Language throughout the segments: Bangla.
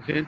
দেখেন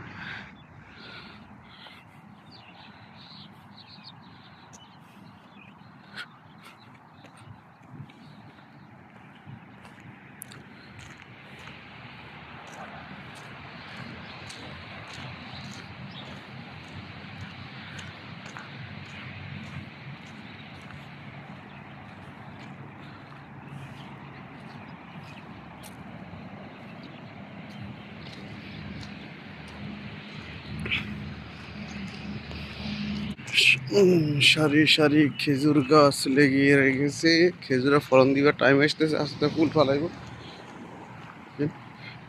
সারি সারি খেজুর গাছ লেগিয়ে রেখেছে। খেজুরের ফলন দিবার টাইম আসতেছে, আস্তে ফুল ফালাইব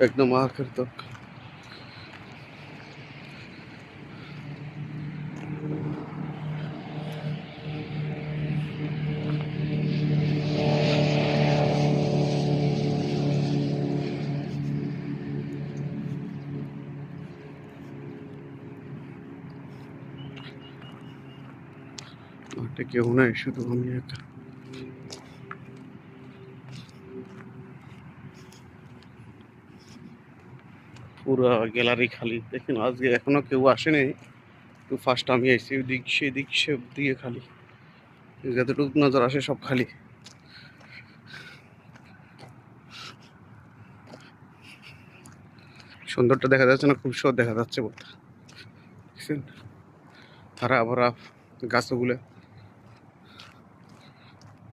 একদম আখের তক। মাঠে কেউ নাই, শুধু আমি একা। পুরো গ্যালারি খালি দেখেন, আজকে এখনো কেউ আসেনি। তো ফার্স্ট আমি এসেছি, দিক সেদিক সব দিয়ে খালি, যতটুকু নজর আসে সব খালি। সুন্দরটা দেখা যাচ্ছে না, খুব সুন্দর দেখা যাচ্ছে বলতে, দেখছেন হারা ভরা গাছগুলো।